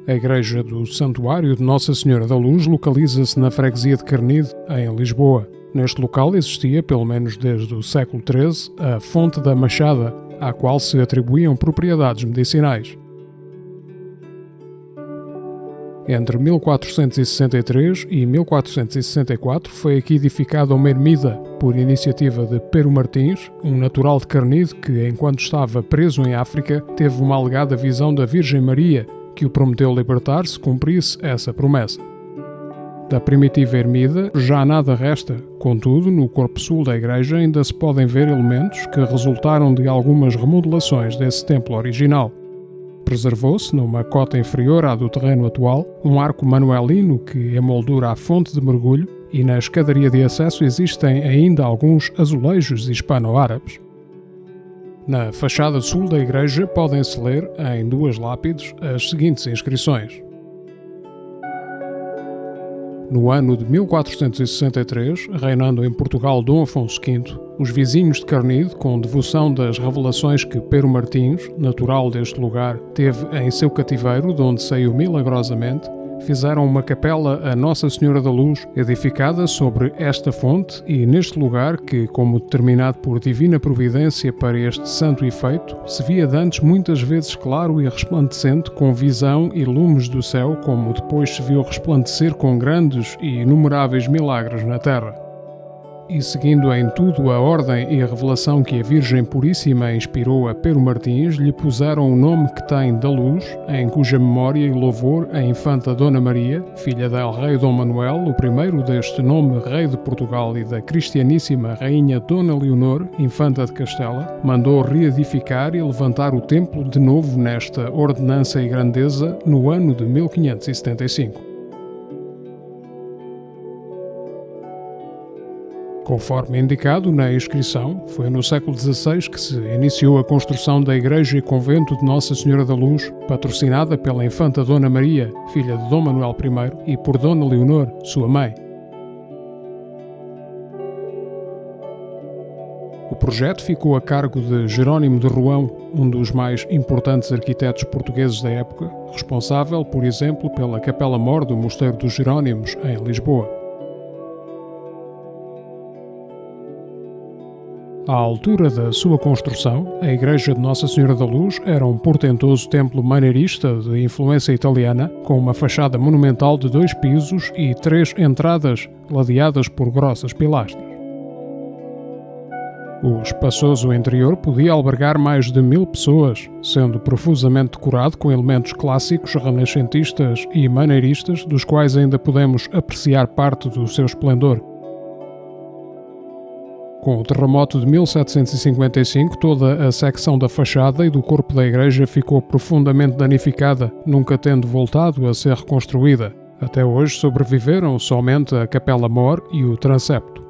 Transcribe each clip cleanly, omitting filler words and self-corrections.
A igreja do Santuário de Nossa Senhora da Luz localiza-se na freguesia de Carnide, em Lisboa. Neste local existia, pelo menos desde o século XIII, a Fonte da Machada, à qual se atribuíam propriedades medicinais. Entre 1463 e 1464 foi aqui edificada uma ermida por iniciativa de Pero Martins, um natural de Carnide que, enquanto estava preso em África, teve uma alegada visão da Virgem Maria, que o prometeu libertar se cumprisse essa promessa. Da primitiva ermida já nada resta, contudo, no corpo sul da igreja ainda se podem ver elementos que resultaram de algumas remodelações desse templo original. Preservou-se, numa cota inferior à do terreno atual, um arco manuelino que emoldura a fonte de mergulho e na escadaria de acesso existem ainda alguns azulejos hispano-árabes. Na fachada sul da igreja podem-se ler, em duas lápides, as seguintes inscrições. No ano de 1463, reinando em Portugal Dom Afonso V, os vizinhos de Carnide, com devoção das revelações que Pero Martins, natural deste lugar, teve em seu cativeiro, de onde saiu milagrosamente, fizeram uma capela a Nossa Senhora da Luz, edificada sobre esta fonte e neste lugar que, como determinado por divina providência para este santo efeito, se via dantes muitas vezes claro e resplandecente com visão e lumes do céu, como depois se viu resplandecer com grandes e inumeráveis milagres na terra. E seguindo em tudo a ordem e a revelação que a Virgem Puríssima inspirou a Pero Martins, lhe puseram o nome que tem da Luz, em cuja memória e louvor a infanta Dona Maria, filha del rei Dom Manuel, o primeiro deste nome rei de Portugal, e da cristianíssima rainha Dona Leonor, infanta de Castela, mandou reedificar e levantar o templo de novo nesta ordenança e grandeza no ano de 1575. Conforme indicado na inscrição, foi no século XVI que se iniciou a construção da Igreja e Convento de Nossa Senhora da Luz, patrocinada pela infanta Dona Maria, filha de Dom Manuel I, e por Dona Leonor, sua mãe. O projeto ficou a cargo de Jerónimo de Roão, um dos mais importantes arquitetos portugueses da época, responsável, por exemplo, pela Capela-Mor do Mosteiro dos Jerónimos, em Lisboa. À altura da sua construção, a Igreja de Nossa Senhora da Luz era um portentoso templo maneirista de influência italiana, com uma fachada monumental de 2 pisos e 3 entradas, ladeadas por grossas pilastras. O espaçoso interior podia albergar mais de 1000 pessoas, sendo profusamente decorado com elementos clássicos, renascentistas e maneiristas, dos quais ainda podemos apreciar parte do seu esplendor. Com o terremoto de 1755, toda a secção da fachada e do corpo da igreja ficou profundamente danificada, nunca tendo voltado a ser reconstruída. Até hoje sobreviveram somente a Capela-Mor e o transepto.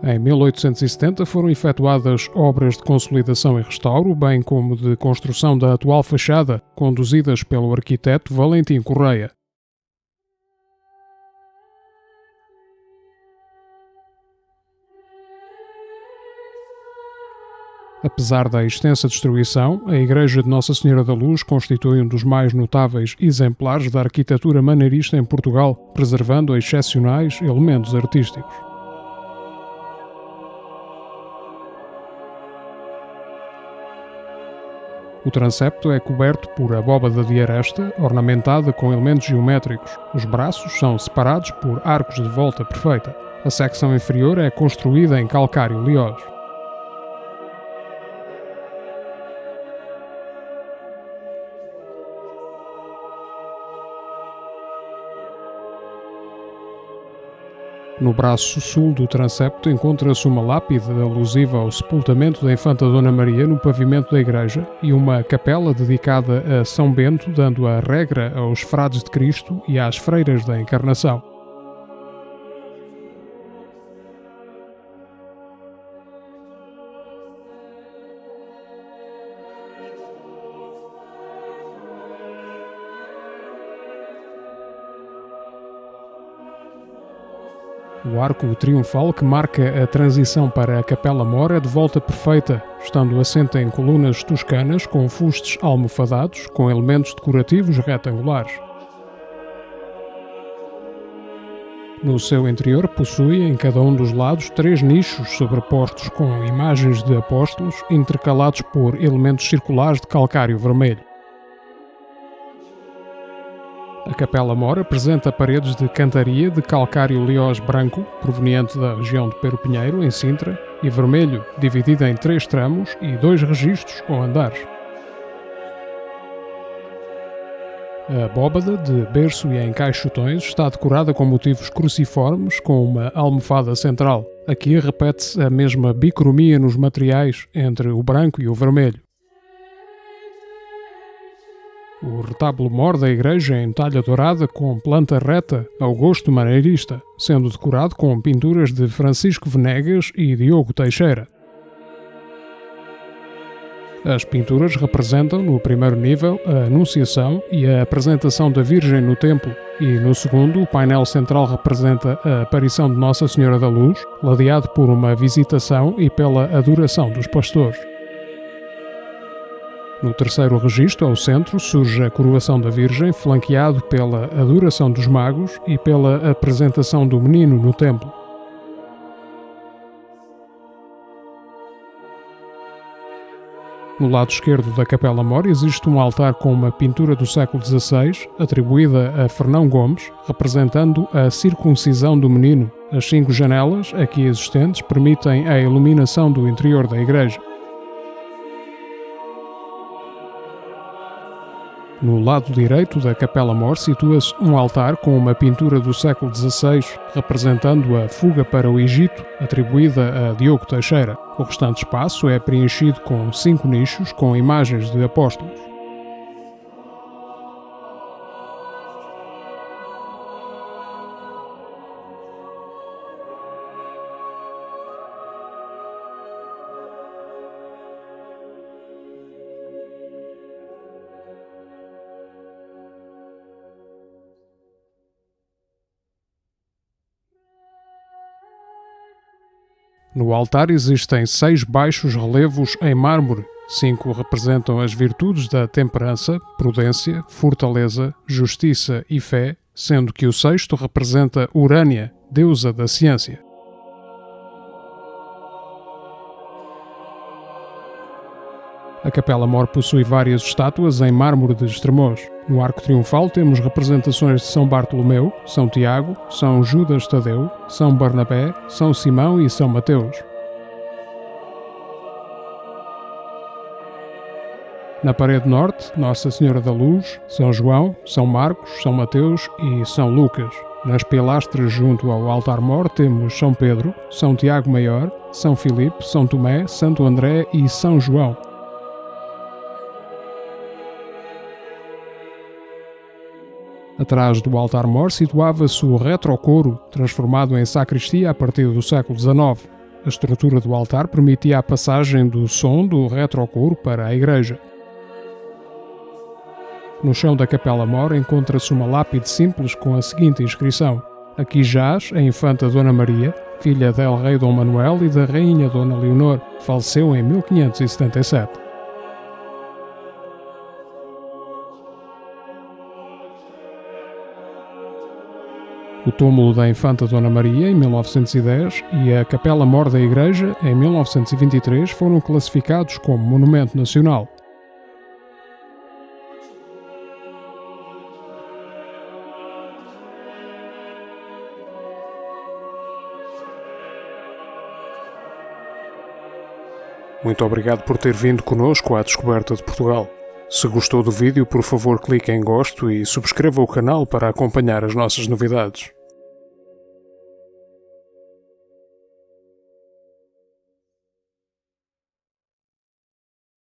Em 1870 foram efetuadas obras de consolidação e restauro, bem como de construção da atual fachada, conduzidas pelo arquiteto Valentim Correia. Apesar da extensa destruição, a Igreja de Nossa Senhora da Luz constitui um dos mais notáveis exemplares da arquitetura maneirista em Portugal, preservando excepcionais elementos artísticos. O transepto é coberto por abóbada de aresta, ornamentada com elementos geométricos. Os braços são separados por arcos de volta perfeita. A secção inferior é construída em calcário liós. No braço sul do transepto encontra-se uma lápide alusiva ao sepultamento da infanta Dona Maria no pavimento da igreja e uma capela dedicada a São Bento, dando a regra aos frades de Cristo e às freiras da Encarnação. O arco triunfal que marca a transição para a Capela-Mor é de volta perfeita, estando assente em colunas toscanas com fustes almofadados com elementos decorativos retangulares. No seu interior possui em cada um dos lados 3 nichos sobrepostos com imagens de apóstolos intercalados por elementos circulares de calcário vermelho. A Capela-Mor apresenta paredes de cantaria de calcário liós branco, proveniente da região de Pero Pinheiro, em Sintra, e vermelho, dividida em 3 tramos e 2 registros ou andares. A abóbada, de berço e em caixotões, está decorada com motivos cruciformes com uma almofada central. Aqui repete-se a mesma bicromia nos materiais entre o branco e o vermelho. O retábulo-mor da igreja em talha dourada com planta reta ao gosto maneirista, sendo decorado com pinturas de Francisco Venegas e Diogo Teixeira. As pinturas representam, no primeiro nível, a Anunciação e a apresentação da Virgem no templo, e no segundo, o painel central representa a aparição de Nossa Senhora da Luz, ladeado por uma visitação e pela adoração dos pastores. No terceiro registro, ao centro, surge a coroação da Virgem, flanqueado pela adoração dos magos e pela apresentação do menino no templo. No lado esquerdo da Capela-Mor existe um altar com uma pintura do século XVI, atribuída a Fernão Gomes, representando a circuncisão do menino. As 5 janelas, aqui existentes, permitem a iluminação do interior da igreja. No lado direito da Capela-Mor situa-se um altar com uma pintura do século XVI, representando a fuga para o Egito, atribuída a Diogo Teixeira. O restante espaço é preenchido com 5 nichos com imagens de apóstolos. No altar existem 6 baixos relevos em mármore. 5 representam as virtudes da temperança, prudência, fortaleza, justiça e fé, sendo que o 6º representa Urânia, deusa da ciência. A Capela-Mor possui várias estátuas em mármore de Estremoz. No arco triunfal temos representações de São Bartolomeu, São Tiago, São Judas Tadeu, São Barnabé, São Simão e São Mateus. Na parede norte, Nossa Senhora da Luz, São João, São Marcos, São Mateus e São Lucas. Nas pilastras junto ao altar-mor temos São Pedro, São Tiago Maior, São Filipe, São Tomé, Santo André e São João. Atrás do altar-mor situava-se o retrocoro, transformado em sacristia a partir do século XIX. A estrutura do altar permitia a passagem do som do retrocoro para a igreja. No chão da Capela-Mor encontra-se uma lápide simples com a seguinte inscrição: Aqui jaz a infanta Dona Maria, filha del rei Dom Manuel e da rainha Dona Leonor, faleceu em 1577. O túmulo da infanta Dona Maria, em 1910, e a Capela-Mor da igreja, em 1923, foram classificados como Monumento Nacional. Muito obrigado por ter vindo conosco à descoberta de Portugal. Se gostou do vídeo, por favor clique em gosto e subscreva o canal para acompanhar as nossas novidades.